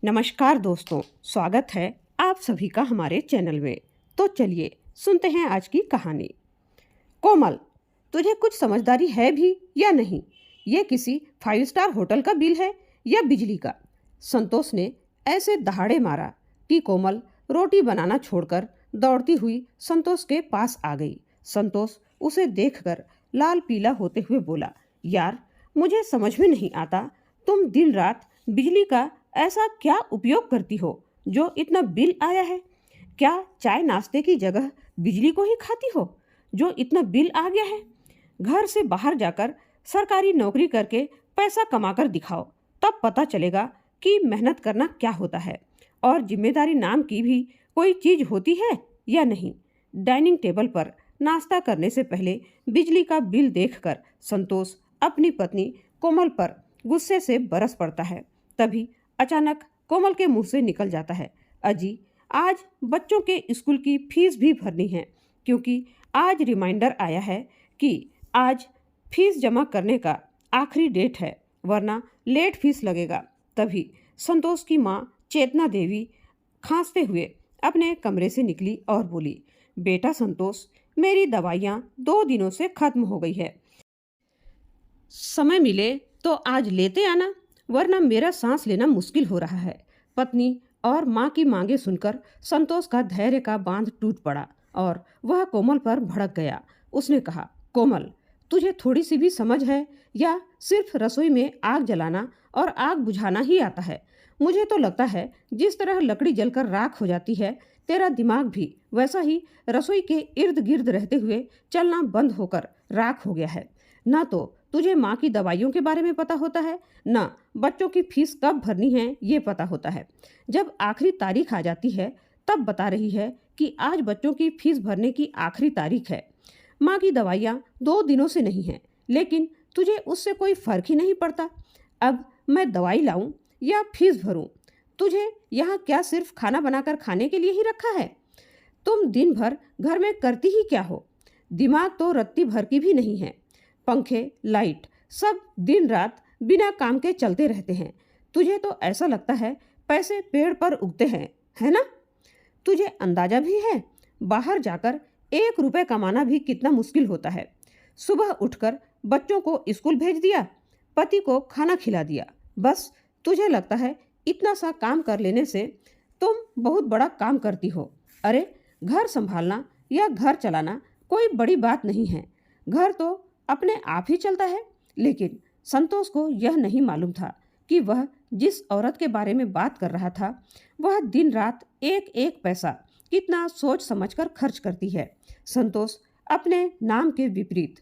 नमस्कार दोस्तों, स्वागत है आप सभी का हमारे चैनल में। तो चलिए सुनते हैं आज की कहानी। कोमल, तुझे कुछ समझदारी है भी या नहीं? ये किसी 5 स्टार होटल का बिल है या बिजली का? संतोष ने ऐसे दहाड़े मारा कि कोमल रोटी बनाना छोड़कर दौड़ती हुई संतोष के पास आ गई। संतोष उसे देखकर लाल पीला होते हुए बोला, यार मुझे समझ में नहीं आता, तुम दिन रात बिजली का ऐसा क्या उपयोग करती हो जो इतना बिल आया है? क्या चाय नाश्ते की जगह बिजली को ही खाती हो जो इतना बिल आ गया है? घर से बाहर जाकर सरकारी नौकरी करके पैसा कमाकर दिखाओ, तब पता चलेगा कि मेहनत करना क्या होता है और जिम्मेदारी नाम की भी कोई चीज होती है या नहीं। डाइनिंग टेबल पर नाश्ता करने से पहले बिजली का बिल देखकर संतोष अपनी पत्नी कोमल पर गुस्से से बरस पड़ता है। तभी अचानक कोमल के मुंह से निकल जाता है, अजी आज बच्चों के स्कूल की फीस भी भरनी है, क्योंकि आज रिमाइंडर आया है कि आज फीस जमा करने का आखिरी डेट है, वरना लेट फीस लगेगा। तभी संतोष की माँ चेतना देवी खांसते हुए अपने कमरे से निकली और बोली, बेटा संतोष, मेरी दवाइयाँ 2 दिनों से खत्म हो गई है, समय मिले तो आज लेते आना, वरना मेरा सांस लेना मुश्किल हो रहा है। पत्नी और माँ की मांगे सुनकर संतोष का धैर्य का बांध टूट पड़ा और वह कोमल पर भड़क गया। उसने कहा, कोमल, तुझे थोड़ी सी भी समझ है या सिर्फ रसोई में आग जलाना और आग बुझाना ही आता है? मुझे तो लगता है जिस तरह लकड़ी जलकर राख हो जाती है, तेरा दिमाग भी वैसा ही रसोई के इर्द गिर्द रहते हुए चलना बंद होकर राख हो गया है। ना तो तुझे माँ की दवाइयों के बारे में पता होता है, ना बच्चों की फीस कब भरनी है ये पता होता है। जब आखिरी तारीख आ जाती है तब बता रही है कि आज बच्चों की फीस भरने की आखिरी तारीख है। माँ की दवाइयाँ 2 दिनों से नहीं हैं, लेकिन तुझे उससे कोई फर्क ही नहीं पड़ता। अब मैं दवाई लाऊं या फीस भरूं? तुझे यहाँ क्या सिर्फ खाना बनाकर खाने के लिए ही रखा है? तुम दिन भर घर में करती ही क्या हो? दिमाग तो रत्ती भर की भी नहीं है। पंखे, लाइट सब दिन रात बिना काम के चलते रहते हैं। तुझे तो ऐसा लगता है पैसे पेड़ पर उगते हैं, है ना? तुझे अंदाजा भी है बाहर जाकर 1 रुपए कमाना भी कितना मुश्किल होता है। सुबह उठकर बच्चों को स्कूल भेज दिया, पति को खाना खिला दिया, बस तुझे लगता है इतना सा काम कर लेने से तुम बहुत बड़ा काम करती हो। अरे घर संभालना या घर चलाना कोई बड़ी बात नहीं है, घर तो अपने आप ही चलता है। लेकिन संतोष को यह नहीं मालूम था कि वह जिस औरत के बारे में बात कर रहा था वह दिन रात एक एक पैसा कितना सोच समझकर खर्च करती है। संतोष अपने नाम के विपरीत,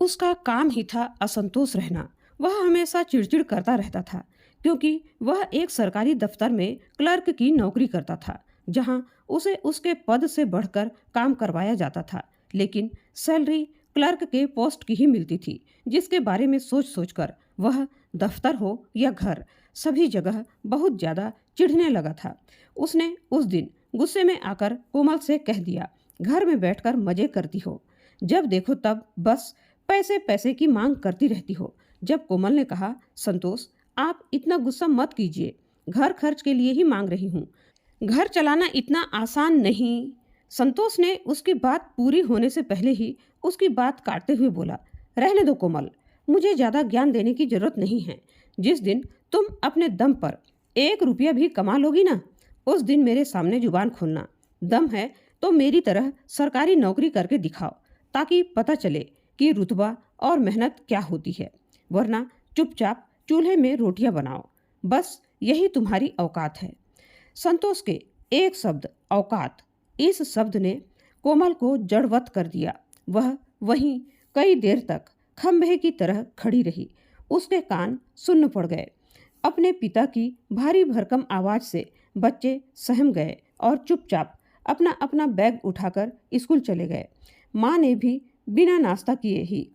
उसका काम ही था असंतोष रहना। वह हमेशा चिड़चिड़ करता रहता था, क्योंकि वह एक सरकारी दफ्तर में क्लर्क की नौकरी करता था, जहां उसे उसके पद से बढ़कर काम करवाया जाता था, लेकिन सैलरी क्लर्क के पोस्ट की ही मिलती थी, जिसके बारे में सोच सोचकर वह दफ्तर हो या घर सभी जगह बहुत ज़्यादा चिढ़ने लगा था। उसने उस दिन गुस्से में आकर कोमल से कह दिया, घर में बैठकर मजे करती हो, जब देखो तब बस पैसे पैसे की मांग करती रहती हो। जब कोमल ने कहा, संतोष आप इतना गुस्सा मत कीजिए, घर खर्च के लिए ही मांग रही हूँ, घर चलाना इतना आसान नहीं। संतोष ने उसकी बात पूरी होने से पहले ही उसकी बात काटते हुए बोला, रहने दो कोमल, मुझे ज़्यादा ज्ञान देने की जरूरत नहीं है। जिस दिन तुम अपने दम पर 1 रुपया भी कमा लोगी ना, उस दिन मेरे सामने जुबान खोलना। दम है तो मेरी तरह सरकारी नौकरी करके दिखाओ, ताकि पता चले कि रुतबा और मेहनत क्या होती है, वरना चुपचाप चूल्हे में रोटियां बनाओ, बस यही तुम्हारी औकात है। संतोष के एक शब्द औकात, इस शब्द ने कोमल को जड़वत कर दिया। वह वहीं कई देर तक खंभे की तरह खड़ी रही। उसके कान सुन्न पड़ गए। अपने पिता की भारी भरकम आवाज से बच्चे सहम गए और चुपचाप अपना अपना बैग उठाकर स्कूल चले गए। माँ ने भी बिना नाश्ता किए ही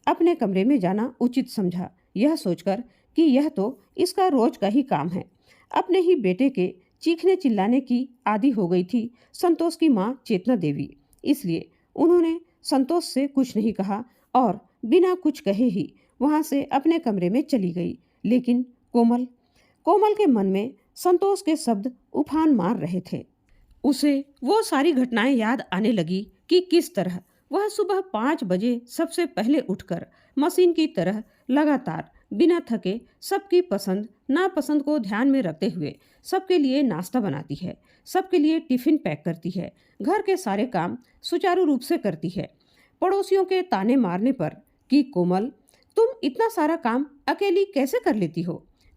अपने कमरे में जाना उचित समझा, यह सोचकर कि यह तो इसका रोज का ही काम है। अपने ही बेटे के चीखने चिल्लाने की आदी हो गई थी संतोष की माँ चेतना देवी, इसलिए उन्होंने संतोष से कुछ नहीं कहा और बिना कुछ कहे ही वहां से अपने कमरे में चली गई। लेकिन कोमल के मन में संतोष के शब्द उफान मार रहे थे। उसे वो सारी घटनाएं याद आने लगी कि किस तरह वह सुबह 5 बजे सबसे पहले उठकर मशीन की तरह लगातार बिना थके सबकी पसंद नापसंद को ध्यान में रखते हुए सबके लिए नाश्ता बनाती है, सबके लिए टिफिन पैक करती है, घर के सारे काम सुचारू रूप से करती है। पड़ोसियों के ताने मारने पर कि कोमल, तुम इतना सारा काम अकेली कैसे कर लेती हो,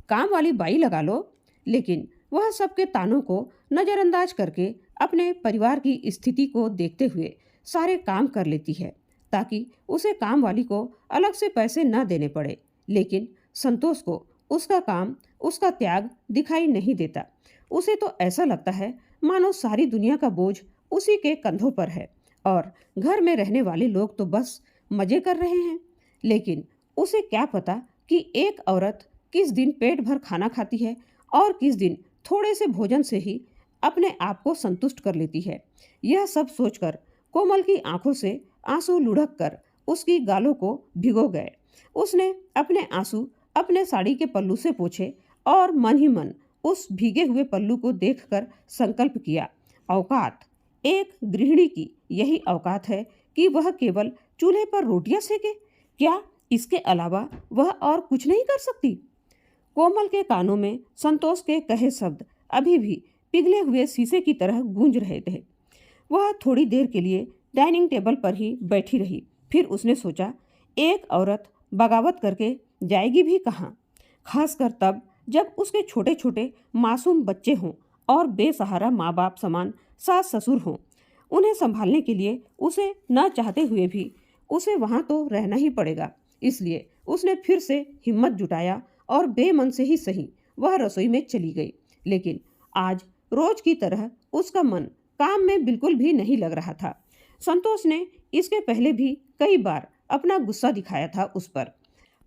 काम वाली बाई लगा लो। लेकिन वह सबके तानों को नज़रअंदाज करके अपने परिवार की स्थिति को देखते हुए सारे काम कर लेती है ताकि उसे काम वाली को अलग से पैसे न देने पड़े। लेकिन संतोष को उसका काम, उसका त्याग दिखाई नहीं देता। उसे तो ऐसा लगता है मानो सारी दुनिया का बोझ उसी के कंधों पर है और घर में रहने वाले लोग तो बस मजे कर रहे हैं। लेकिन उसे क्या पता कि एक औरत किस दिन पेट भर खाना खाती है और किस दिन थोड़े से भोजन से ही अपने आप को संतुष्ट कर लेती है। यह सब सोचकर कोमल की आंखों से आंसू लुढ़क कर उसकी गालों को भिगो गए। उसने अपने आंसू अपने साड़ी के पल्लू से पोंछे और मन ही मन उस भीगे हुए पल्लू को देखकर संकल्प किया, औकात, एक गृहिणी की यही औकात है कि वह केवल चूल्हे पर रोटियां सेके? क्या इसके अलावा वह और कुछ नहीं कर सकती? कोमल के कानों में संतोष के कहे शब्द अभी भी पिघले हुए शीशे की तरह गूंज रहे थे। वह थोड़ी देर के लिए डाइनिंग टेबल पर ही बैठी रही। फिर उसने सोचा, एक औरत बगावत करके जाएगी भी कहाँ, खासकर तब जब उसके छोटे छोटे मासूम बच्चे हों और बेसहारा माँ बाप समान सास ससुर हों। उन्हें संभालने के लिए उसे न चाहते हुए भी उसे वहाँ तो रहना ही पड़ेगा। इसलिए उसने फिर से हिम्मत जुटाया और बेमन से ही सही वह रसोई में चली गई। लेकिन आज रोज की तरह उसका मन काम में बिल्कुल भी नहीं लग रहा था। संतोष ने इसके पहले भी कई बार अपना गुस्सा दिखाया था,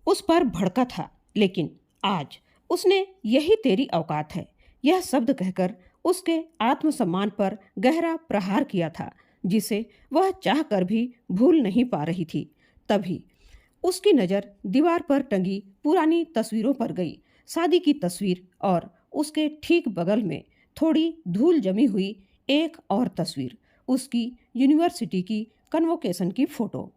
उस पर भड़का था। लेकिन आज उसने यही तेरी औकात है यह शब्द कहकर उसके आत्मसम्मान पर गहरा प्रहार किया था, जिसे वह चाह कर भी भूल नहीं पा रही थी। तभी उसकी नज़र दीवार पर टंगी पुरानी तस्वीरों पर गई। शादी की तस्वीर और उसके ठीक बगल में थोड़ी धूल जमी हुई एक और तस्वीर, उसकी यूनिवर्सिटी की कन्वोकेशन की फ़ोटो।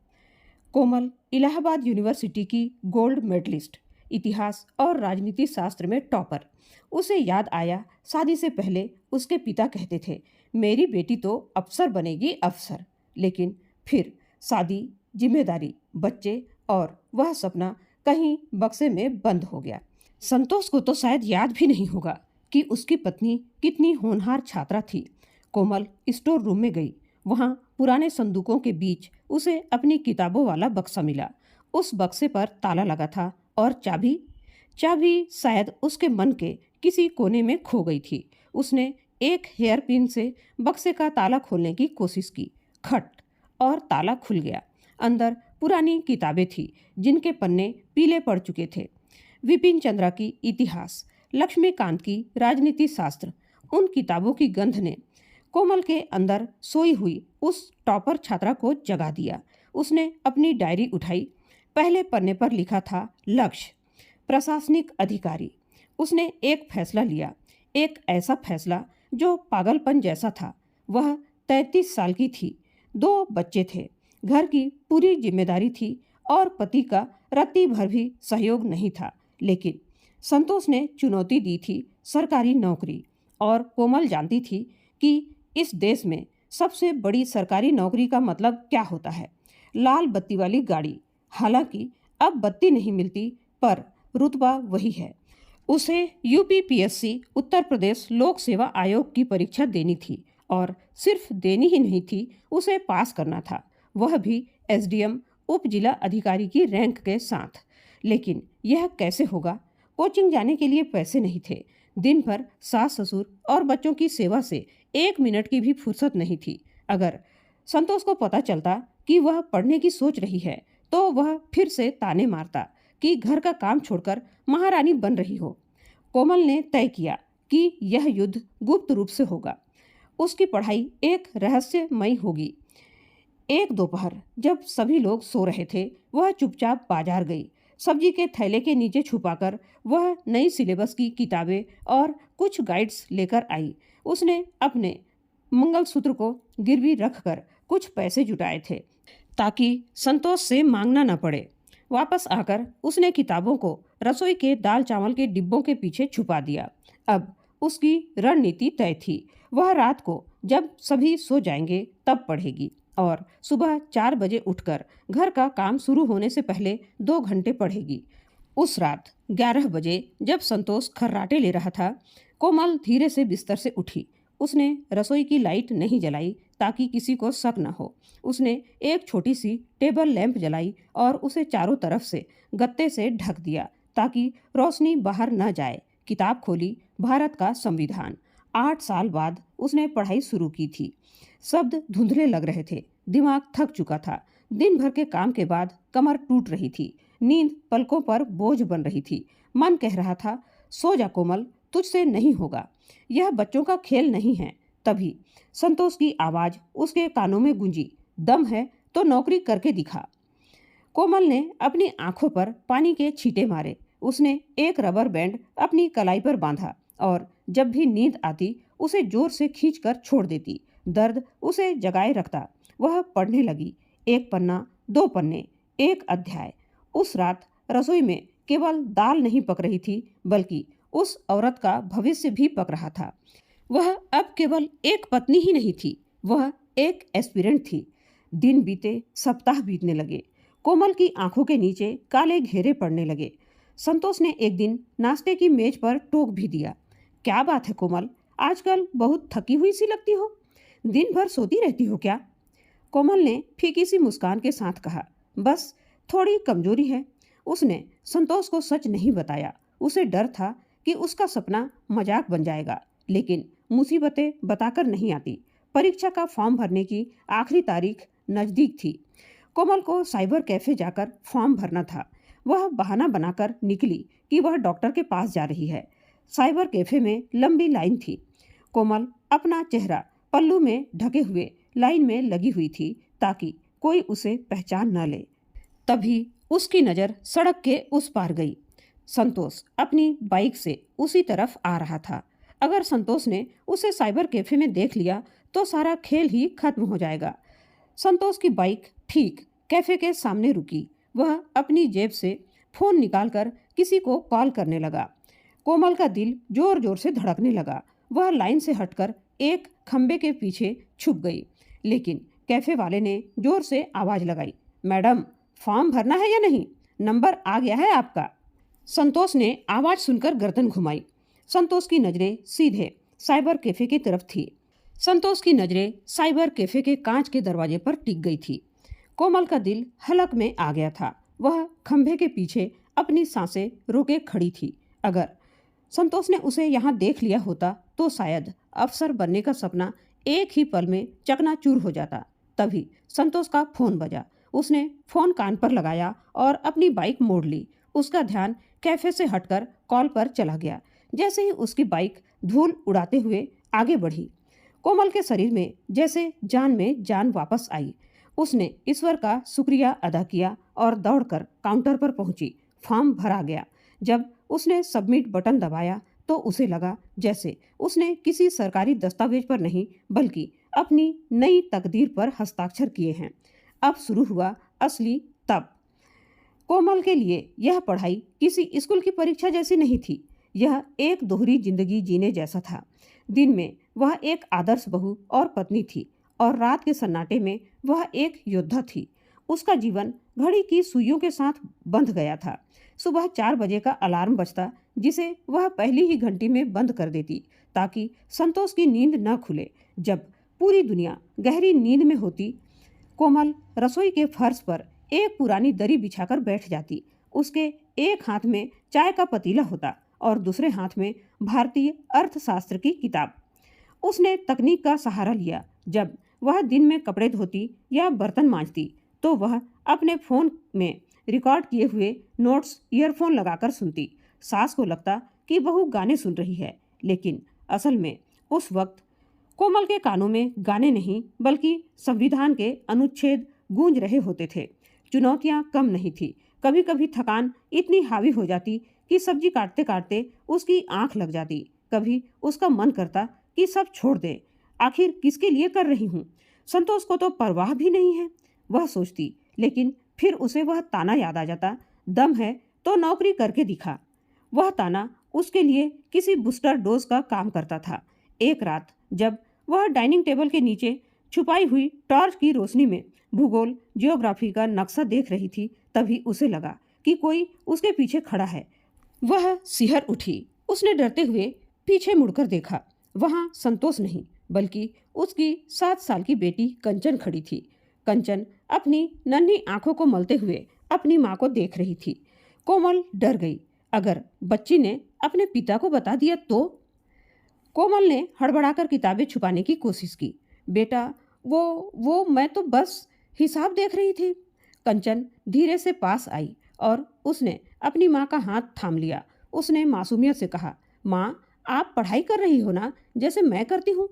कोमल इलाहाबाद यूनिवर्सिटी की गोल्ड मेडलिस्ट, इतिहास और राजनीति शास्त्र में टॉपर। उसे याद आया शादी से पहले उसके पिता कहते थे, मेरी बेटी तो अफसर बनेगी, अफसर। लेकिन फिर शादी, जिम्मेदारी, बच्चे और वह सपना कहीं बक्से में बंद हो गया। संतोष को तो शायद याद भी नहीं होगा कि उसकी पत्नी कितनी होनहार छात्रा थी। कोमल स्टोर रूम में गई। वहाँ पुराने संदूकों के बीच उसे अपनी किताबों वाला बक्सा मिला। उस बक्से पर ताला लगा था और चाबी शायद उसके मन के किसी कोने में खो गई थी। उसने एक हेयर पिन से बक्से का ताला खोलने की कोशिश की। खट, और ताला खुल गया। अंदर पुरानी किताबें थी जिनके पन्ने पीले पड़ चुके थे। विपिन चंद्रा की इतिहास, लक्ष्मीकांत की राजनीति शास्त्र। उन किताबों की गंध ने कोमल के अंदर सोई हुई उस टॉपर छात्रा को जगा दिया। उसने अपनी डायरी उठाई। पहले पन्ने पर लिखा था लक्ष्य, प्रशासनिक अधिकारी। उसने एक फैसला लिया, एक ऐसा फैसला जो पागलपन जैसा था। वह 33 साल की थी, 2 बच्चे थे, घर की पूरी जिम्मेदारी थी और पति का रत्ती भर भी सहयोग नहीं था। लेकिन संतोष ने चुनौती दी थी सरकारी नौकरी, और कोमल जानती थी कि इस देश में सबसे बड़ी सरकारी नौकरी का मतलब क्या होता है। लाल बत्ती वाली गाड़ी। हालांकि अब बत्ती नहीं मिलती, पर रुतबा वही है। उसे यूपीपीएससी, उत्तर प्रदेश लोक सेवा आयोग की परीक्षा देनी थी, और सिर्फ देनी ही नहीं थी, उसे पास करना था, वह भी एसडीएम, उप जिला अधिकारी की रैंक के साथ। लेकिन यह कैसे होगा? कोचिंग जाने के लिए पैसे नहीं थे। दिन भर सास ससुर और बच्चों की सेवा से 1 मिनट की भी फुर्सत नहीं थी। अगर संतोष को पता चलता कि वह पढ़ने की सोच रही है तो वह फिर से ताने मारता कि घर का काम छोड़कर महारानी बन रही हो। कोमल ने तय किया कि यह युद्ध गुप्त रूप से होगा। उसकी पढ़ाई एक रहस्यमयी होगी। एक दोपहर जब सभी लोग सो रहे थे, वह चुपचाप बाजार गई। सब्जी के थैले के नीचे छुपाकर वह नई सिलेबस की किताबें और कुछ गाइड्स लेकर आई। उसने अपने मंगलसूत्र को गिरवी रखकर कुछ पैसे जुटाए थे ताकि संतोष से मांगना न पड़े। वापस आकर उसने किताबों को रसोई के दाल चावल के डिब्बों के पीछे छुपा दिया। अब उसकी रणनीति तय थी। वह रात को जब सभी सो जाएंगे तब पढ़ेगी और सुबह 4 बजे उठकर घर का काम शुरू होने से पहले 2 घंटे पढ़ेगी। उस रात 11 बजे जब संतोष खर्राटे ले रहा था, कोमल धीरे से बिस्तर से उठी। उसने रसोई की लाइट नहीं जलाई ताकि किसी को शक न हो। उसने एक छोटी सी टेबल लैंप जलाई और उसे चारों तरफ से गत्ते से ढक दिया ताकि रोशनी बाहर न जाए। किताब खोली, भारत का संविधान। 8 साल बाद उसने पढ़ाई शुरू की थी। शब्द धुंधले लग रहे थे, दिमाग थक चुका था। दिन भर के काम के बाद कमर टूट रही थी, नींद पलकों पर बोझ बन रही थी। मन कह रहा था, सो जा कोमल, तुझसे नहीं होगा, यह बच्चों का खेल नहीं है। तभी संतोष की आवाज़ उसके कानों में गूंजी, दम है तो नौकरी करके दिखा। कोमल ने अपनी आंखों पर पानी के छींटे मारे। उसने एक रबर बैंड अपनी कलाई पर बांधा और जब भी नींद आती उसे जोर से खींचकर छोड़ देती। दर्द उसे जगाए रखता। वह पढ़ने लगी। 1 पन्ना, 2 पन्ने, 1 अध्याय। उस रात रसोई में केवल दाल नहीं पक रही थी, बल्कि उस औरत का भविष्य भी पक रहा था। वह अब केवल एक पत्नी ही नहीं थी, वह एक एस्पिरेंट थी। दिन बीते, सप्ताह बीतने लगे। कोमल की आंखों के नीचे काले घेरे पड़ने लगे। संतोष ने एक दिन नाश्ते की मेज पर टोक भी दिया, क्या बात है कोमल, आजकल बहुत थकी हुई सी लगती हो, दिन भर सोती रहती हो क्या? कोमल ने फीकी सी मुस्कान के साथ कहा, बस थोड़ी कमजोरी है। उसने संतोष को सच नहीं बताया। उसे डर था कि उसका सपना मजाक बन जाएगा, लेकिन मुसीबतें बताकर नहीं आती। परीक्षा का फॉर्म भरने की आखिरी तारीख नज़दीक थी। कोमल को साइबर कैफे जाकर फॉर्म भरना था। वह बहाना बनाकर निकली कि वह डॉक्टर के पास जा रही है। साइबर कैफे में लंबी लाइन थी। कोमल अपना चेहरा पल्लू में ढके हुए लाइन में लगी हुई थी ताकि कोई उसे पहचान न ले। तभी उसकी नज़र सड़क के उस पार गई। संतोष अपनी बाइक से उसी तरफ आ रहा था। अगर संतोष ने उसे साइबर कैफे में देख लिया तो सारा खेल ही खत्म हो जाएगा। संतोष की बाइक ठीक कैफे के सामने रुकी। वह अपनी जेब से फोन निकालकर किसी को कॉल करने लगा। कोमल का दिल जोर जोर से धड़कने लगा। वह लाइन से हटकर एक खंबे के पीछे छुप गई, लेकिन कैफे वाले ने जोर से आवाज़ लगाई, मैडम फॉर्म भरना है या नहीं, नंबर आ गया है आपका। संतोष ने आवाज़ सुनकर गर्दन घुमाई। संतोष की नज़रें सीधे साइबर कैफे की तरफ थी। संतोष की नज़रें साइबर कैफे के कांच के दरवाजे पर टिक गई थी। कोमल का दिल हलक में आ गया था। वह खंभे के पीछे अपनी सांसें रोके खड़ी थी। अगर संतोष ने उसे यहाँ देख लिया होता तो शायद अफसर बनने का सपना एक ही पल में चकनाचूर हो जाता। तभी संतोष का फोन बजा। उसने फोन कान पर लगाया और अपनी बाइक मोड़ ली। उसका ध्यान कैफे से हटकर कॉल पर चला गया। जैसे ही उसकी बाइक धूल उड़ाते हुए आगे बढ़ी, कोमल के शरीर में जान वापस आई। उसने ईश्वर का शुक्रिया अदा किया और दौड़कर काउंटर पर पहुंची। फॉर्म भरा गया। जब उसने सबमिट बटन दबाया तो उसे लगा जैसे उसने किसी सरकारी दस्तावेज पर नहीं बल्कि अपनी नई तकदीर पर हस्ताक्षर किए हैं। अब शुरू हुआ असली तब। कोमल के लिए यह पढ़ाई किसी स्कूल की परीक्षा जैसी नहीं थी। यह एक दोहरी जिंदगी जीने जैसा था। दिन में वह एक आदर्श बहू और पत्नी थी और रात के सन्नाटे में वह एक योद्धा थी। उसका जीवन घड़ी की सुइयों के साथ बंध गया था। सुबह 4 बजे का अलार्म बजता, जिसे वह पहली ही घंटी में बंद कर देती ताकि संतोष की नींद न खुले। जब पूरी दुनिया गहरी नींद में होती, कोमल रसोई के फर्श पर एक पुरानी दरी बिछाकर बैठ जाती। उसके एक हाथ में चाय का पतीला होता और दूसरे हाथ में भारतीय अर्थशास्त्र की किताब। उसने तकनीक का सहारा लिया। जब वह दिन में कपड़े धोती या बर्तन मांजती तो वह अपने फ़ोन में रिकॉर्ड किए हुए नोट्स ईयरफोन लगाकर सुनती। सास को लगता कि बहू गाने सुन रही है, लेकिन असल में उस वक्त कोमल के कानों में गाने नहीं बल्कि संविधान के अनुच्छेद गूंज रहे होते थे। चुनौतियां कम नहीं थी। कभी कभी थकान इतनी हावी हो जाती कि सब्जी काटते काटते उसकी आंख लग जाती। कभी उसका मन करता कि सब छोड़ दे, आखिर किसके लिए कर रही हूँ। संतोष को तो परवाह भी नहीं है, वह सोचती। लेकिन फिर उसे वह ताना याद आ जाता, दम है तो नौकरी करके दिखा। वह ताना उसके लिए किसी बूस्टर डोज का काम करता था। एक रात जब वह डाइनिंग टेबल के नीचे छुपाई हुई टॉर्च की रोशनी में भूगोल जियोग्राफी का नक्शा देख रही थी, तभी उसे लगा कि कोई उसके पीछे खड़ा है। वह सिहर उठी। उसने डरते हुए पीछे मुड़कर देखा। वहां संतोष नहीं, बल्कि उसकी 7 साल की बेटी कंचन खड़ी थी। कंचन अपनी नन्ही आंखों को मलते हुए अपनी माँ को देख रही थी। कोमल डर गई। अगर बच्ची ने अपने पिता को बता दिया तो? कोमल ने हड़बड़ाकर किताबें छुपाने की कोशिश की। बेटा, वो मैं तो बस हिसाब देख रही थी। कंचन धीरे से पास आई और उसने अपनी माँ का हाथ थाम लिया। उसने मासूमियत से कहा, माँ, आप पढ़ाई कर रही हो ना, जैसे मैं करती हूँ।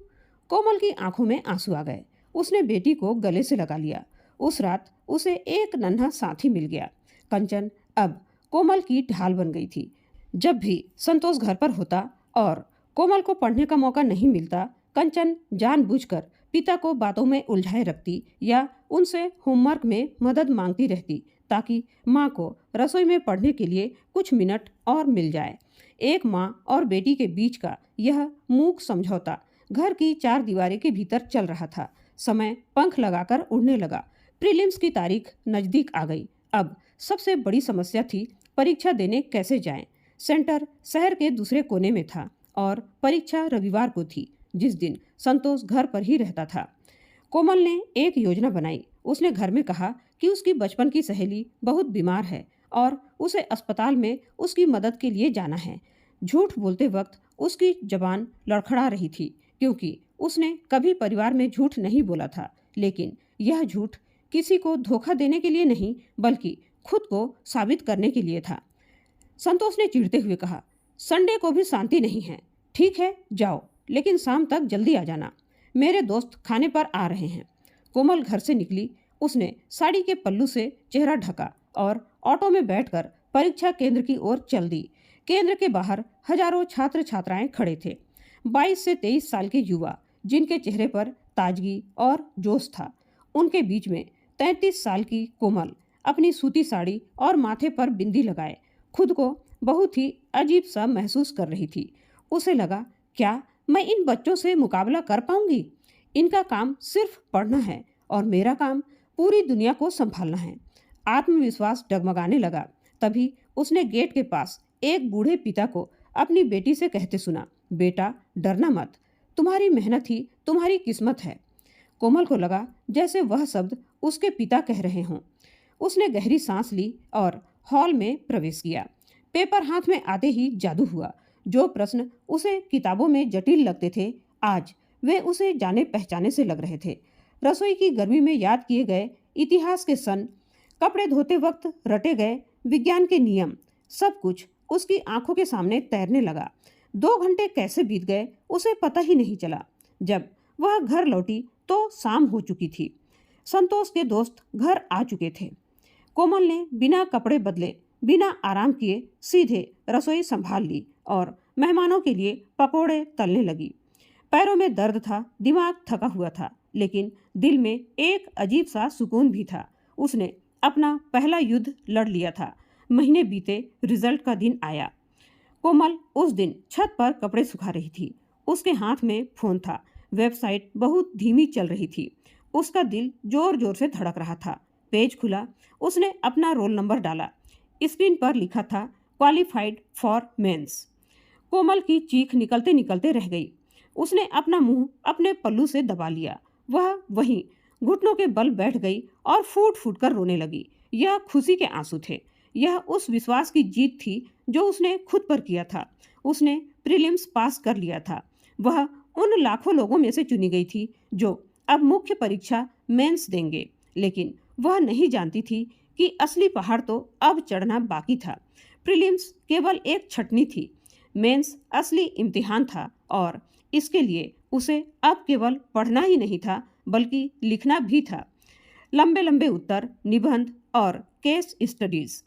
कोमल की आंखों में आंसू आ गए। उसने बेटी को गले से लगा लिया। उस रात उसे एक नन्हा साथी मिल गया। कंचन अब कोमल की ढाल बन गई थी। जब भी संतोष घर पर होता और कोमल को पढ़ने का मौका नहीं मिलता, कंचन जानबूझकर पिता को बातों में उलझाए रखती या उनसे होमवर्क में मदद मांगती रहती, ताकि माँ को रसोई में पढ़ने के लिए कुछ मिनट और मिल जाए। एक माँ और बेटी के बीच का यह मूक समझौता घर की 4 दीवारें के भीतर चल रहा था। समय पंख लगाकर उड़ने लगा। प्रीलिम्स की तारीख नज़दीक आ गई। अब सबसे बड़ी समस्या थी परीक्षा देने कैसे जाएं। सेंटर शहर के दूसरे कोने में था और परीक्षा रविवार को थी, जिस दिन संतोष घर पर ही रहता था। कोमल ने एक योजना बनाई। उसने घर में कहा कि उसकी बचपन की सहेली बहुत बीमार है और उसे अस्पताल में उसकी मदद के लिए जाना है। झूठ बोलते वक्त उसकी जबान लड़खड़ा रही थी, क्योंकि उसने कभी परिवार में झूठ नहीं बोला था। लेकिन यह झूठ किसी को धोखा देने के लिए नहीं, बल्कि खुद को साबित करने के लिए था। संतोष ने चिढ़ते हुए कहा, संडे को भी शांति नहीं है। ठीक है, जाओ, लेकिन शाम तक जल्दी आ जाना। मेरे दोस्त खाने पर आ रहे हैं। कोमल घर से निकली। उसने साड़ी के पल्लू से चेहरा ढका और ऑटो में बैठकर परीक्षा केंद्र की ओर चल दी। केंद्र के बाहर हजारों छात्र छात्राएं खड़े थे। 22 से 23 साल के युवा, जिनके चेहरे पर ताजगी और जोश था। उनके बीच में 33 साल की कोमल अपनी सूती साड़ी और माथे पर बिंदी लगाए खुद को बहुत ही अजीब सा महसूस कर रही थी। उसे लगा, क्या मैं इन बच्चों से मुकाबला कर पाऊंगी? इनका काम सिर्फ पढ़ना है और मेरा काम पूरी दुनिया को संभालना है। आत्मविश्वास डगमगाने लगा। तभी उसने गेट के पास एक बूढ़े पिता को अपनी बेटी से कहते सुना, बेटा, डरना मत, तुम्हारी मेहनत ही तुम्हारी किस्मत है। कोमल को लगा जैसे वह शब्द उसके पिता कह रहे हों। उसने गहरी सांस ली और हॉल में प्रवेश किया। पेपर हाथ में आते ही जादू हुआ। जो प्रश्न उसे किताबों में जटिल लगते थे, आज वे उसे जाने पहचाने से लग रहे थे। रसोई की गर्मी में याद किए गए इतिहास के सन, कपड़े धोते वक्त रटे गए विज्ञान के नियम, सब कुछ उसकी आंखों के सामने तैरने लगा। 2 घंटे कैसे बीत गए उसे पता ही नहीं चला। जब वह घर लौटी तो शाम हो चुकी थी। संतोष के दोस्त घर आ चुके थे। कोमल ने बिना कपड़े बदले, बिना आराम किए सीधे रसोई संभाल ली और मेहमानों के लिए पकोड़े तलने लगी। पैरों में दर्द था, दिमाग थका हुआ था, लेकिन दिल में एक अजीब सा सुकून भी था। उसने अपना पहला युद्ध लड़ लिया था। महीने बीते, रिजल्ट का दिन आया। कोमल उस दिन छत पर कपड़े सुखा रही थी। उसके हाथ में फोन था। वेबसाइट बहुत धीमी चल रही थी। उसका दिल जोर जोर से धड़क रहा था। पेज खुला। उसने अपना रोल नंबर डाला। स्क्रीन पर लिखा था, क्वालिफाइड फॉर मेंस। कोमल की चीख निकलते निकलते रह गई। उसने अपना मुंह अपने पल्लू से दबा लिया। वह वहीं घुटनों के बल बैठ गई और फूट फूट कर रोने लगी। यह खुशी के आंसू थे। यह उस विश्वास की जीत थी जो उसने खुद पर किया था। उसने प्रीलिम्स पास कर लिया था। वह उन लाखों लोगों में से चुनी गई थी जो अब मुख्य परीक्षा मेंस देंगे। लेकिन वह नहीं जानती थी कि असली पहाड़ तो अब चढ़ना बाकी था। प्रीलिम्स केवल एक छटनी थी, मेंस असली इम्तिहान था और इसके लिए उसे अब केवल पढ़ना ही नहीं था, बल्कि लिखना भी था। लंबे लंबे उत्तर, निबंध और केस स्टडीज।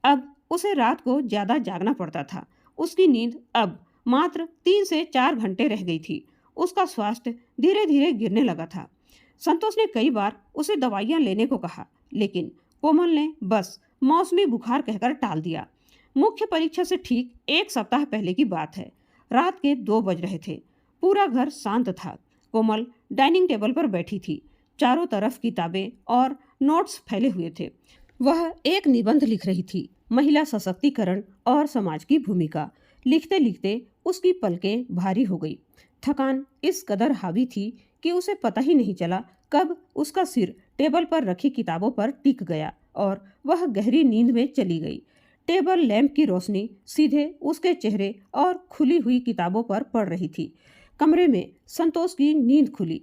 अब उसे रात को ज्यादा जागना पड़ता था। उसकी नींद अब मात्र 3 से 4 घंटे रह गई थी। उसका स्वास्थ्य धीरे धीरे गिरने लगा था। संतोष ने कई बार उसे दवाइयां लेने को कहा, लेकिन कोमल ने बस मौसमी बुखार कहकर टाल दिया। मुख्य परीक्षा से ठीक 1 सप्ताह पहले की बात है। रात के 2 बज रहे थे। पूरा घर शांत था। कोमल डाइनिंग टेबल पर बैठी थी। चारों तरफ किताबें और नोट्स फैले हुए थे। वह एक निबंध लिख रही थी, महिला सशक्तिकरण और समाज की भूमिका। लिखते लिखते उसकी पलकें भारी हो गई। थकान इस कदर हावी थी कि उसे पता ही नहीं चला कब उसका सिर टेबल पर रखी किताबों पर टिक गया और वह गहरी नींद में चली गई। टेबल लैंप की रोशनी सीधे उसके चेहरे और खुली हुई किताबों पर पड़ रही थी। कमरे में संतोष की नींद खुली।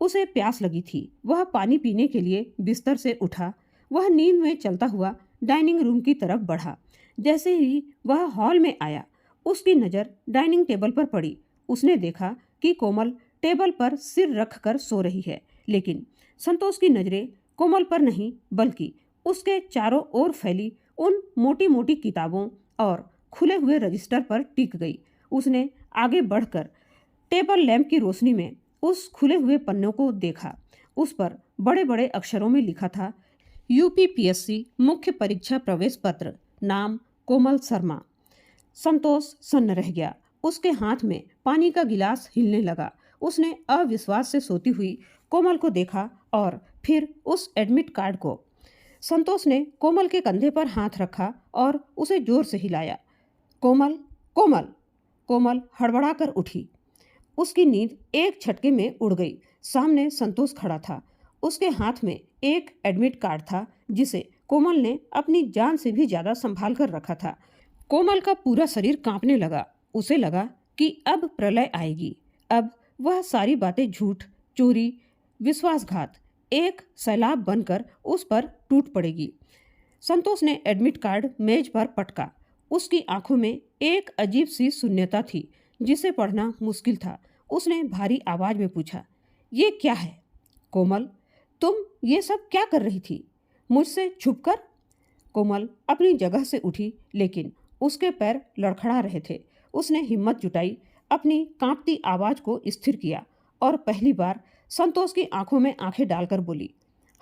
उसे प्यास लगी थी। वह पानी पीने के लिए बिस्तर से उठा। वह नींद में चलता हुआ डाइनिंग रूम की तरफ बढ़ा। जैसे ही वह हॉल में आया, उसकी नज़र डाइनिंग टेबल पर पड़ी। उसने देखा कि कोमल टेबल पर सिर रखकर सो रही है, लेकिन संतोष की नज़रें कोमल पर नहीं बल्कि उसके चारों ओर फैली उन मोटी मोटी किताबों और खुले हुए रजिस्टर पर टिक गई। उसने आगे बढ़कर टेबल लैंप की रोशनी में उस खुले हुए पन्नों को देखा। उस पर बड़े बड़े अक्षरों में लिखा था, यूपीपीएससी मुख्य परीक्षा प्रवेश पत्र, नाम कोमल शर्मा। संतोष सन्न रह गया। उसके हाथ में पानी का गिलास हिलने लगा। उसने अविश्वास से सोती हुई कोमल को देखा और फिर उस एडमिट कार्ड को। संतोष ने कोमल के कंधे पर हाथ रखा और उसे जोर से हिलाया। कोमल, कोमल। कोमल हड़बड़ा कर उठी। उसकी नींद एक झटके में उड़ गई। सामने संतोष खड़ा था। उसके हाथ में एक एडमिट कार्ड था जिसे कोमल ने अपनी जान से भी ज्यादा संभाल कर रखा था। कोमल का पूरा शरीर कांपने लगा। उसे लगा कि अब प्रलय आएगी। अब वह सारी बातें झूठ, चोरी, विश्वासघात एक सैलाब बनकर उस पर टूट पड़ेगी। संतोष ने एडमिट कार्ड मेज पर पटका। उसकी आंखों में एक अजीब सी शून्यता थी जिसे पढ़ना मुश्किल था। उसने भारी आवाज में पूछा, ये क्या है? कोमल, तुम ये सब क्या कर रही थी? मुझसे छुपकर? कोमल अपनी जगह से उठी, लेकिन उसके पैर लड़खड़ा रहे थे। उसने हिम्मत जुटाई, अपनी कांपती आवाज को स्थिर किया और पहली बार संतोष की आंखों में आंखें डालकर बोली,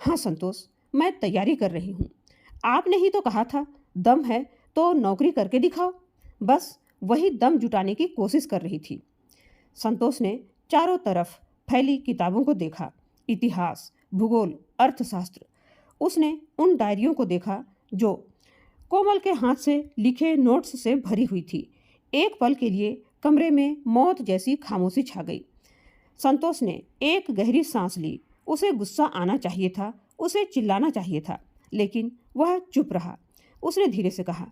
हाँ संतोष, मैं तैयारी कर रही हूँ। आपने ही तो कहा था, दम है तो नौकरी करके दिखाओ। बस वही दम जुटाने की कोशिश कर रही थी। संतोष ने चारों तरफ फैली किताबों को देखा। इतिहास, भूगोल, अर्थशास्त्र। उसने उन डायरियों को देखा जो कोमल के हाथ से लिखे नोट्स से भरी हुई थी। एक पल के लिए कमरे में मौत जैसी खामोशी छा गई। संतोष ने एक गहरी सांस ली। उसे गुस्सा आना चाहिए था, उसे चिल्लाना चाहिए था, लेकिन वह चुप रहा। उसने धीरे से कहा,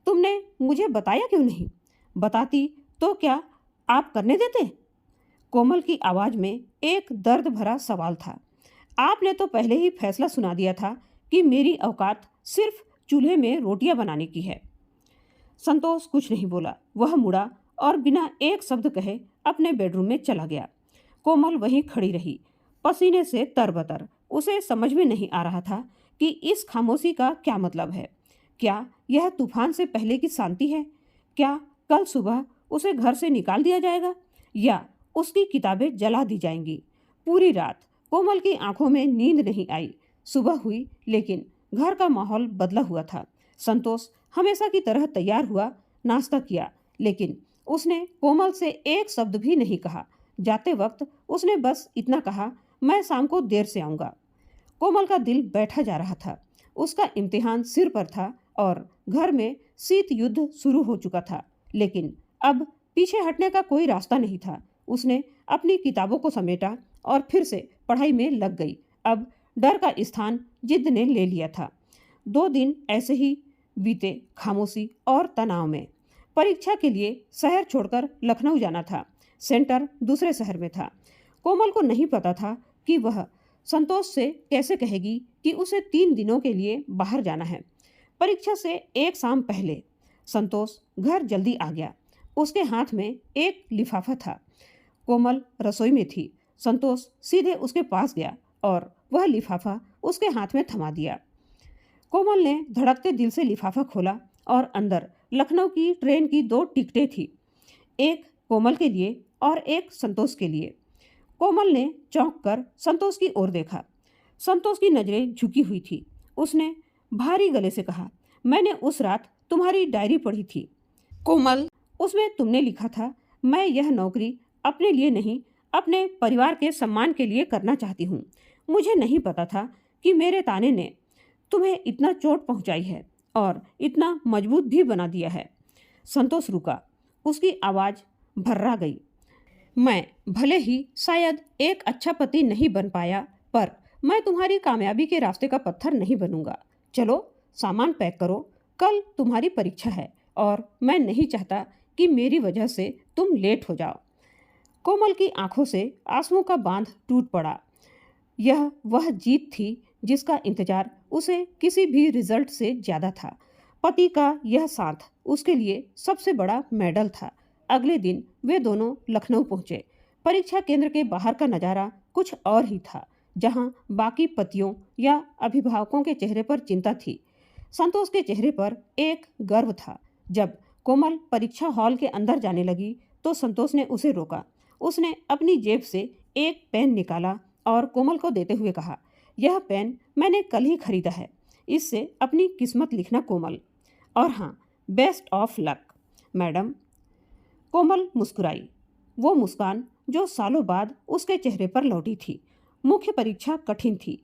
तुमने मुझे बताया क्यों नहीं? बताती तो क्या आप करने देते? कोमल की आवाज में एक दर्द भरा सवाल था। आपने तो पहले ही फैसला सुना दिया था कि मेरी औकात सिर्फ चूल्हे में रोटियां बनाने की है। संतोष कुछ नहीं बोला। वह मुड़ा और बिना एक शब्द कहे अपने बेडरूम में चला गया। कोमल वहीं खड़ी रही, पसीने से तरबतर। उसे समझ में नहीं आ रहा था कि इस खामोशी का क्या मतलब है। क्या यह तूफान से पहले की शांति है? क्या कल सुबह उसे घर से निकाल दिया जाएगा या उसकी किताबें जला दी जाएंगी? पूरी रात कोमल की आंखों में नींद नहीं आई। सुबह हुई, लेकिन घर का माहौल बदला हुआ था। संतोष हमेशा की तरह तैयार हुआ, नाश्ता किया, लेकिन उसने कोमल से एक शब्द भी नहीं कहा। जाते वक्त उसने बस इतना कहा, मैं शाम को देर से आऊँगा। कोमल का दिल बैठा जा रहा था। उसका इम्तिहान सिर पर था और घर में शीत युद्ध शुरू हो चुका था, लेकिन अब पीछे हटने का कोई रास्ता नहीं था। उसने अपनी किताबों को समेटा और फिर से पढ़ाई में लग गई। अब डर का स्थान जिद ने ले लिया था। 2 दिन ऐसे ही बीते, खामोशी और तनाव में। परीक्षा के लिए शहर छोड़कर लखनऊ जाना था। सेंटर दूसरे शहर में था। कोमल को नहीं पता था कि वह संतोष से कैसे कहेगी कि उसे 3 दिनों के लिए बाहर जाना है। परीक्षा से एक शाम पहले संतोष घर जल्दी आ गया। उसके हाथ में एक लिफाफा था। कोमल रसोई में थी। संतोष सीधे उसके पास गया और वह लिफाफा उसके हाथ में थमा दिया। कोमल ने धड़कते दिल से लिफाफा खोला और अंदर लखनऊ की ट्रेन की 2 टिकटें थी, एक कोमल के लिए और एक संतोष के लिए। कोमल ने चौंक कर संतोष की ओर देखा। संतोष की नजरें झुकी हुई थी। उसने भारी गले से कहा, मैंने उस रात तुम्हारी डायरी पढ़ी थी कोमल। उसमें तुमने लिखा था, मैं यह नौकरी अपने लिए नहीं, अपने परिवार के सम्मान के लिए करना चाहती हूँ। मुझे नहीं पता था कि मेरे ताने ने तुम्हें इतना चोट पहुँचाई है और इतना मजबूत भी बना दिया है। संतोष रुका, उसकी आवाज़ भर्रा गई। मैं भले ही शायद एक अच्छा पति नहीं बन पाया, पर मैं तुम्हारी कामयाबी के रास्ते का पत्थर नहीं बनूंगा। चलो सामान पैक करो, कल तुम्हारी परीक्षा है और मैं नहीं चाहता कि मेरी वजह से तुम लेट हो जाओ। कोमल की आंखों से आंसुओं का बांध टूट पड़ा। यह वह जीत थी जिसका इंतजार उसे किसी भी रिजल्ट से ज़्यादा था। पति का यह साथ उसके लिए सबसे बड़ा मेडल था। अगले दिन वे दोनों लखनऊ पहुंचे। परीक्षा केंद्र के बाहर का नज़ारा कुछ और ही था, जहां बाकी पतियों या अभिभावकों के चेहरे पर चिंता थी। संतोष के चेहरे पर एक गर्व था। जब कोमल परीक्षा हॉल के अंदर जाने लगी तो संतोष ने उसे रोका। उसने अपनी जेब से एक पेन निकाला और कोमल को देते हुए कहा, यह पेन मैंने कल ही खरीदा है, इससे अपनी किस्मत लिखना कोमल। और हाँ, बेस्ट ऑफ लक मैडम। कोमल मुस्कुराई, वो मुस्कान जो सालों बाद उसके चेहरे पर लौटी थी। मुख्य परीक्षा कठिन थी।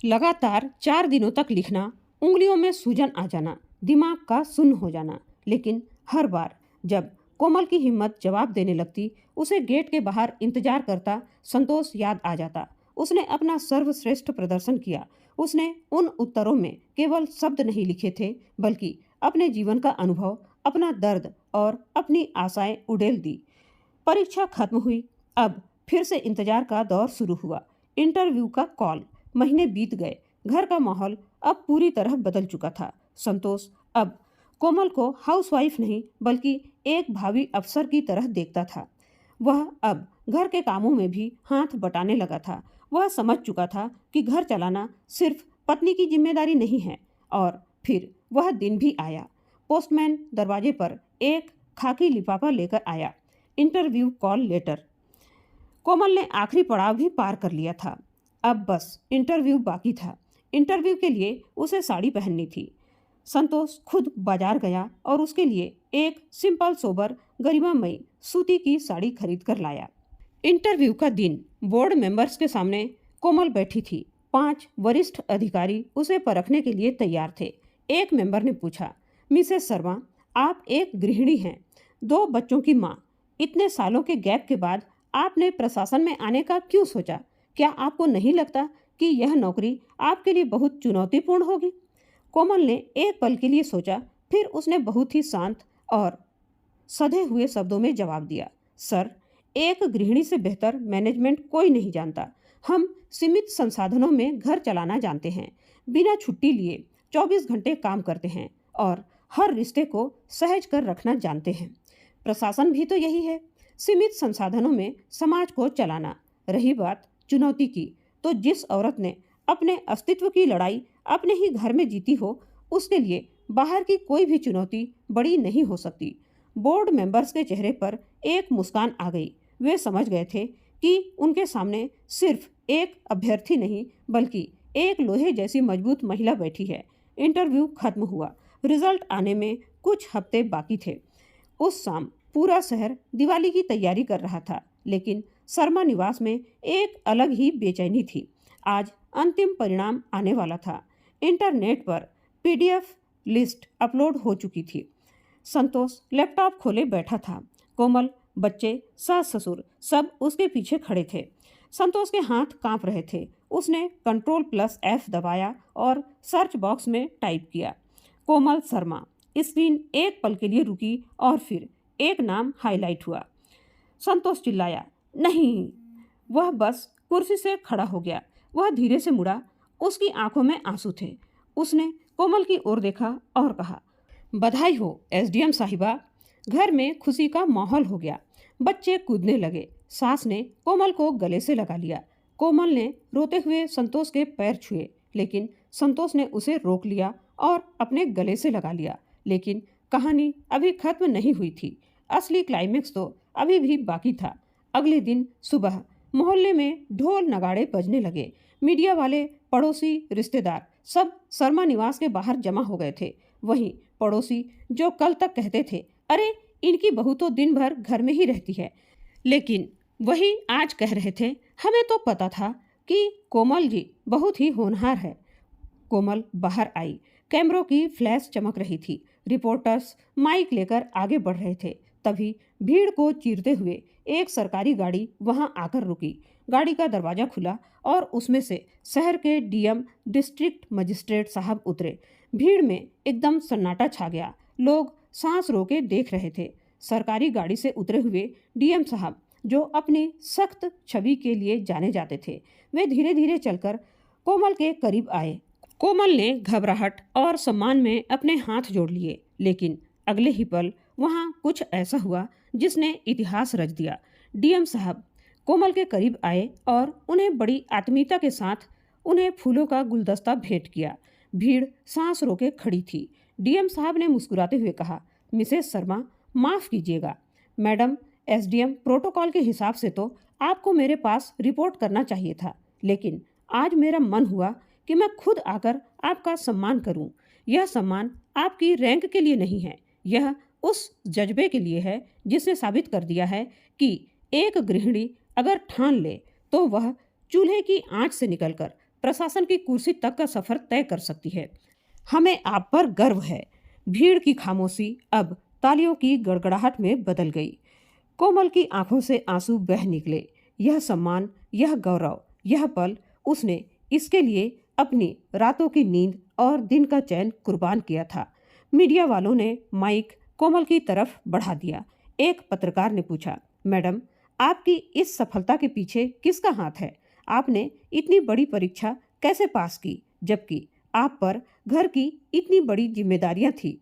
लगातार 4 दिनों तक लिखना, उंगलियों में सूजन आ जाना, दिमाग का सुन्न हो जाना। लेकिन हर बार जब कोमल की हिम्मत जवाब देने लगती, उसे गेट के बाहर इंतजार करता संतोष याद आ जाता। उसने अपना सर्वश्रेष्ठ प्रदर्शन किया। उसने उन उत्तरों में केवल शब्द नहीं लिखे थे, बल्कि अपने जीवन का अनुभव, अपना दर्द और अपनी आशाएं उड़ेल दी। परीक्षा खत्म हुई। अब फिर से इंतजार का दौर शुरू हुआ। इंटरव्यू का कॉल। महीने बीत गए। घर का माहौल अब पूरी तरह बदल चुका था। संतोष अब कोमल को हाउसवाइफ नहीं बल्कि एक भावी अफसर की तरह देखता था। वह अब घर के कामों में भी हाथ बटाने लगा था। वह समझ चुका था कि घर चलाना सिर्फ पत्नी की जिम्मेदारी नहीं है। और फिर वह दिन भी आया। पोस्टमैन दरवाजे पर एक खाकी लिफाफा लेकर आया। Interview call letter. कोमल ने आखिरी पड़ाव भी पार कर लिया था। अब बस इंटरव्यू बाकी था। इंटरव्यू के लिए उसे साड़ी पहननी थी। संतोष खुद बाजार गया और उसके लिए एक सिंपल सोबर गरिमामयी सूती की साड़ी खरीद कर लाया। इंटरव्यू का दिन। बोर्ड मेंबर्स के सामने कोमल बैठी थी। 5 वरिष्ठ अधिकारी उसे परखने के लिए तैयार थे। एक मेंबर ने पूछा, मिसेस शर्मा, आप एक गृहिणी हैं, 2 बच्चों की माँ। इतने सालों के गैप के बाद आपने प्रशासन में आने का क्यों सोचा? क्या आपको नहीं लगता कि यह नौकरी आपके लिए बहुत चुनौतीपूर्ण होगी? कोमल ने एक पल के लिए सोचा, फिर उसने बहुत ही शांत और सधे हुए शब्दों में जवाब दिया, सर, एक गृहिणी से बेहतर मैनेजमेंट कोई नहीं जानता। हम सीमित संसाधनों में घर चलाना जानते हैं, बिना छुट्टी लिए 24 घंटे काम करते हैं और हर रिश्ते को सहज कर रखना जानते हैं। प्रशासन भी तो यही है, सीमित संसाधनों में समाज को चलाना। रही बात चुनौती की, तो जिस औरत ने अपने अस्तित्व की लड़ाई अपने ही घर में जीती हो, उसके लिए बाहर की कोई भी चुनौती बड़ी नहीं हो सकती। बोर्ड मेंबर्स के चेहरे पर एक मुस्कान आ गई। वे समझ गए थे कि उनके सामने सिर्फ एक अभ्यर्थी नहीं बल्कि एक लोहे जैसी मजबूत महिला बैठी है। इंटरव्यू खत्म हुआ। रिजल्ट आने में कुछ हफ्ते बाकी थे। उस शाम पूरा शहर दिवाली की तैयारी कर रहा था, लेकिन शर्मा निवास में एक अलग ही बेचैनी थी। आज अंतिम परिणाम आने वाला था। इंटरनेट पर पीडीएफ लिस्ट अपलोड हो चुकी थी। संतोष लैपटॉप खोले बैठा था। कोमल, बच्चे, सास ससुर सब उसके पीछे खड़े थे। संतोष के हाथ कांप रहे थे। उसने Ctrl+F दबाया और सर्च बॉक्स में टाइप किया, कोमल शर्मा। स्क्रीन एक पल के लिए रुकी और फिर एक नाम हाईलाइट हुआ। संतोष चिल्लाया, नहीं। वह बस कुर्सी से खड़ा हो गया। वह धीरे से मुड़ा। उसकी आंखों में आंसू थे। उसने कोमल की ओर देखा और कहा, बधाई हो एसडीएम साहिबा। घर में खुशी का माहौल हो गया। बच्चे कूदने लगे। सास ने कोमल को गले से लगा लिया। कोमल ने रोते हुए संतोष के पैर छुए, लेकिन संतोष ने उसे रोक लिया और अपने गले से लगा लिया। लेकिन कहानी अभी खत्म नहीं हुई थी। असली क्लाइमेक्स तो अभी भी बाकी था। अगले दिन सुबह मोहल्ले में ढोल नगाड़े बजने लगे। मीडिया वाले, पड़ोसी, रिश्तेदार सब शर्मा निवास के बाहर जमा हो गए थे। वहीं पड़ोसी जो कल तक कहते थे, अरे इनकी बहू तो दिन भर घर में ही रहती है, लेकिन वही आज कह रहे थे, हमें तो पता था कि कोमल जी बहुत ही होनहार है। कोमल बाहर आई। कैमरों की फ्लैश चमक रही थी। रिपोर्टर्स माइक लेकर आगे बढ़ रहे थे। तभी भीड़ को चीरते हुए एक सरकारी गाड़ी वहां आकर रुकी। गाड़ी का दरवाजा खुला और उसमें से शहर के डीएम, डिस्ट्रिक्ट मजिस्ट्रेट साहब उतरे। भीड़ में एकदम सन्नाटा छा गया। लोग सांस रोके देख रहे थे। सरकारी गाड़ी से उतरे हुए डीएम साहब, जो अपनी सख्त छवि के लिए जाने जाते थे, वे धीरे धीरे चलकर कोमल के करीब आए। कोमल ने घबराहट और सम्मान में अपने हाथ जोड़ लिए, लेकिन अगले ही पल वहां कुछ ऐसा हुआ जिसने इतिहास रच दिया। डीएम साहब कोमल के करीब आए और उन्हें बड़ी आत्मीयता के साथ उन्हें फूलों का गुलदस्ता भेंट किया। भीड़ सांस रोके खड़ी थी। डीएम साहब ने मुस्कुराते हुए कहा, मिसेस शर्मा, माफ़ कीजिएगा मैडम, एसडीएम प्रोटोकॉल के हिसाब से तो आपको मेरे पास रिपोर्ट करना चाहिए था, लेकिन आज मेरा मन हुआ कि मैं खुद आकर आपका सम्मान करूं। यह सम्मान आपकी रैंक के लिए नहीं है, यह उस जज्बे के लिए है जिसने साबित कर दिया है कि एक गृहिणी अगर ठान ले तो वह चूल्हे की आंच से निकलकर प्रशासन की कुर्सी तक का सफर तय कर सकती है। हमें आप पर गर्व है। भीड़ की खामोशी अब तालियों की गड़गड़ाहट में बदल गई। कोमल की आंखों से आंसू बह निकले। यह सम्मान, यह गौरव, यह पल उसने इसके लिए अपनी रातों की नींद और दिन का चैन कुर्बान किया था। मीडिया वालों ने माइक कोमल की तरफ बढ़ा दिया। एक पत्रकार ने पूछा, मैडम, आपकी इस सफलता के पीछे किसका हाथ है? आपने इतनी बड़ी परीक्षा कैसे पास की, जबकि आप पर घर की इतनी बड़ी जिम्मेदारियां थी?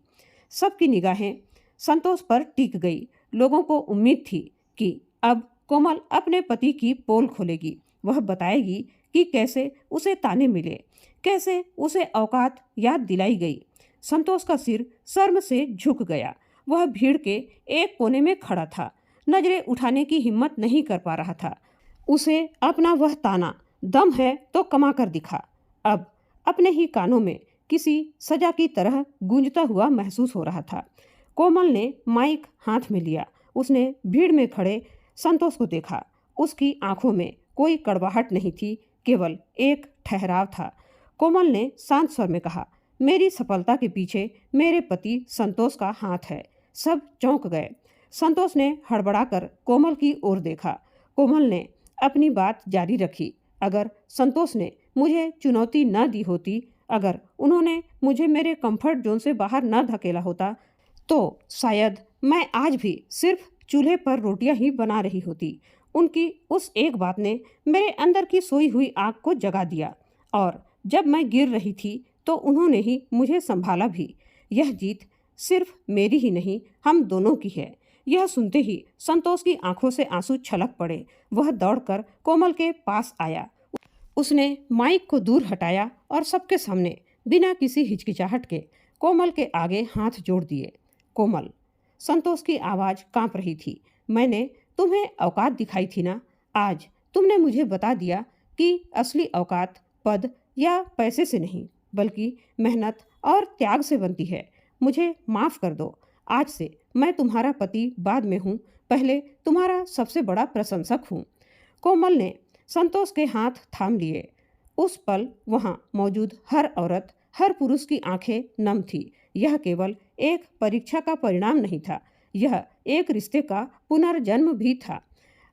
सबकी निगाहें संतोष पर टिक गई। लोगों को उम्मीद थी कि अब कोमल अपने पति की पोल खोलेगी। वह बताएगी कि कैसे उसे ताने मिले, कैसे उसे औकात याद दिलाई गई। संतोष का सिर शर्म से झुक गया। वह भीड़ के एक कोने में खड़ा था, नजरें उठाने की हिम्मत नहीं कर पा रहा था। उसे अपना वह ताना, दम है तो कमा कर दिखा, अब अपने ही कानों में किसी सजा की तरह गूंजता हुआ महसूस हो रहा था। कोमल ने माइक हाथ में लिया। उसने भीड़ में खड़े संतोष को देखा। उसकी आंखों में कोई कड़वाहट नहीं थी, केवल एक ठहराव था। कोमल ने शांत स्वर में कहा, मेरी सफलता के पीछे मेरे पति संतोष का हाथ है। सब चौंक गए। संतोष ने हड़बड़ाकर कोमल की ओर देखा। कोमल ने अपनी बात जारी रखी, अगर संतोष ने मुझे चुनौती न दी होती, अगर उन्होंने मुझे मेरे कंफर्ट जोन से बाहर न धकेला होता, तो शायद मैं आज भी सिर्फ चूल्हे पर रोटियां ही बना रही होती। उनकी उस एक बात ने मेरे अंदर की सोई हुई आग को जगा दिया, और जब मैं गिर रही थी तो उन्होंने ही मुझे संभाला भी। यह जीत सिर्फ मेरी ही नहीं, हम दोनों की है। यह सुनते ही संतोष की आंखों से आंसू छलक पड़े। वह दौड़कर कोमल के पास आया। उसने माइक को दूर हटाया और सबके सामने बिना किसी हिचकिचाहट के कोमल के आगे हाथ जोड़ दिए। कोमल, संतोष की आवाज़ कांप रही थी, मैंने तुम्हें औकात दिखाई थी ना? आज तुमने मुझे बता दिया कि असली औकात पद या पैसे से नहीं, बल्कि मेहनत और त्याग से बनती है। मुझे माफ़ कर दो। आज से मैं तुम्हारा पति बाद में हूँ, पहले तुम्हारा सबसे बड़ा प्रशंसक हूँ। कोमल ने संतोष के हाथ थाम लिए। उस पल वहाँ मौजूद हर औरत, हर पुरुष की आंखें नम थी। यह केवल एक परीक्षा का परिणाम नहीं था, यह एक रिश्ते का पुनर्जन्म भी था।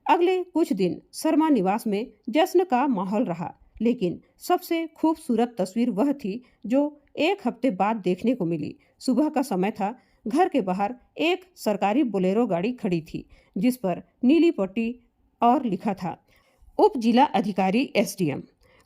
अगले कुछ दिन शर्मा निवास में जश्न का माहौल रहा, लेकिन सबसे खूबसूरत तस्वीर वह थी जो एक हफ्ते बाद देखने को मिली। सुबह का समय था। घर के बाहर एक सरकारी बोलेरो गाड़ी खड़ी थी, जिस पर नीली पट्टी और लिखा था, उप जिला अधिकारी एसडीएम।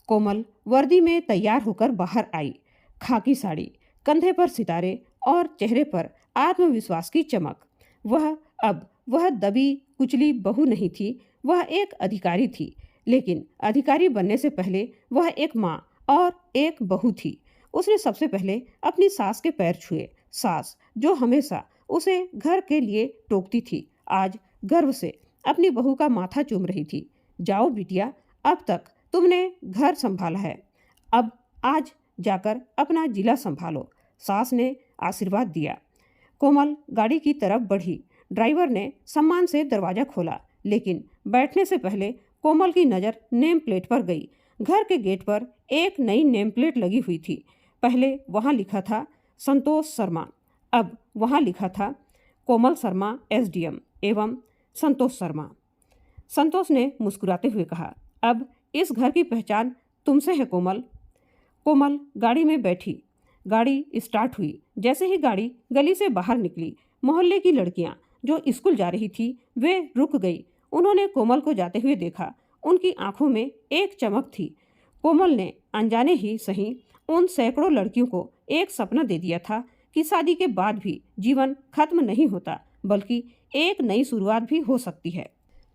कोमल वर्दी में तैयार होकर बाहर आई। खाकी साड़ी, कंधे पर सितारे और चेहरे पर आत्मविश्वास की चमक। वह दबी कुचली बहू नहीं थी, वह एक अधिकारी थी। लेकिन अधिकारी बनने से पहले वह एक माँ और एक बहू थी। उसने सबसे पहले अपनी सास के पैर छुए। सास जो हमेशा उसे घर के लिए टोकती थी, आज गर्व से अपनी बहू का माथा चूम रही थी। जाओ बिटिया, अब तक तुमने घर संभाला है, अब आज जाकर अपना जिला संभालो, सास ने आशीर्वाद दिया। कोमल गाड़ी की तरफ बढ़ी। ड्राइवर ने सम्मान से दरवाजा खोला, लेकिन बैठने से पहले कोमल की नज़र नेम प्लेट पर गई। घर के गेट पर एक नई नेम प्लेट लगी हुई थी। पहले वहाँ लिखा था संतोष शर्मा, अब वहाँ लिखा था कोमल शर्मा एसडीएम एवं संतोष शर्मा। संतोष ने मुस्कुराते हुए कहा, अब इस घर की पहचान तुमसे है कोमल। कोमल गाड़ी में बैठी। गाड़ी स्टार्ट हुई। जैसे ही गाड़ी गली से बाहर निकली, मोहल्ले की लड़कियां जो स्कूल जा रही थी वे रुक गई। उन्होंने कोमल को जाते हुए देखा। उनकी आंखों में एक चमक थी। कोमल ने अनजाने ही सही उन सैकड़ों लड़कियों को एक सपना दे दिया था कि शादी के बाद भी जीवन खत्म नहीं होता, बल्कि एक नई शुरुआत भी हो सकती है।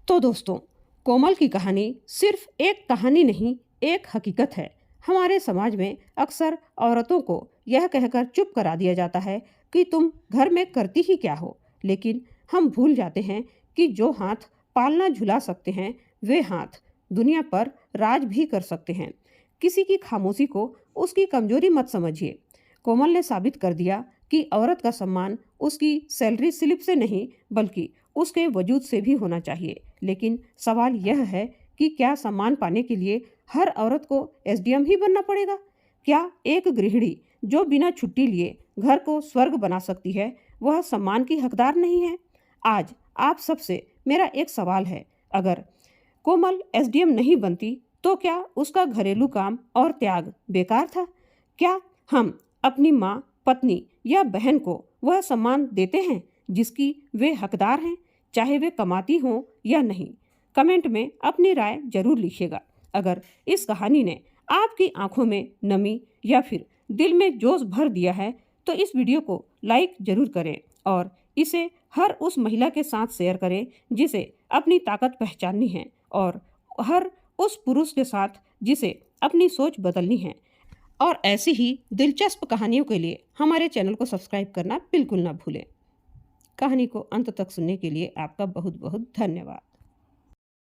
तो दोस्तों, कोमल की कहानी सिर्फ एक कहानी नहीं, एक हकीकत है। हमारे समाज में अक्सर औरतों को यह कहकर चुप करा दिया जाता है कि तुम घर में करती ही क्या हो, लेकिन हम भूल जाते हैं कि जो हाथ पालना झुला सकते हैं वे हाथ दुनिया पर राज भी कर सकते हैं। किसी की खामोशी को उसकी कमजोरी मत समझिए। कोमल ने साबित कर दिया कि औरत का सम्मान उसकी सैलरी स्लिप से नहीं, बल्कि उसके वजूद से भी होना चाहिए। लेकिन सवाल यह है कि क्या सम्मान पाने के लिए हर औरत को एसडीएम ही बनना पड़ेगा? क्या एक गृहिणी जो बिना छुट्टी लिए घर को स्वर्ग बना सकती है, वह सम्मान की हकदार नहीं है? आज आप सबसे मेरा एक सवाल है, अगर कोमल एसडीएम नहीं बनती तो क्या उसका घरेलू काम और त्याग बेकार था? क्या हम अपनी माँ, पत्नी या बहन को वह सम्मान देते हैं जिसकी वे हकदार हैं, चाहे वे कमाती हों या नहीं? कमेंट में अपनी राय जरूर लिखिएगा। अगर इस कहानी ने आपकी आंखों में नमी या फिर दिल में जोश भर दिया है तो इस वीडियो को लाइक जरूर करें और इसे हर उस महिला के साथ शेयर करें जिसे अपनी ताकत पहचाननी है, और हर उस पुरुष के साथ जिसे अपनी सोच बदलनी है। और ऐसी ही दिलचस्प कहानियों के लिए हमारे चैनल को सब्सक्राइब करना बिल्कुल ना भूलें। कहानी को अंत तक सुनने के लिए आपका बहुत बहुत धन्यवाद।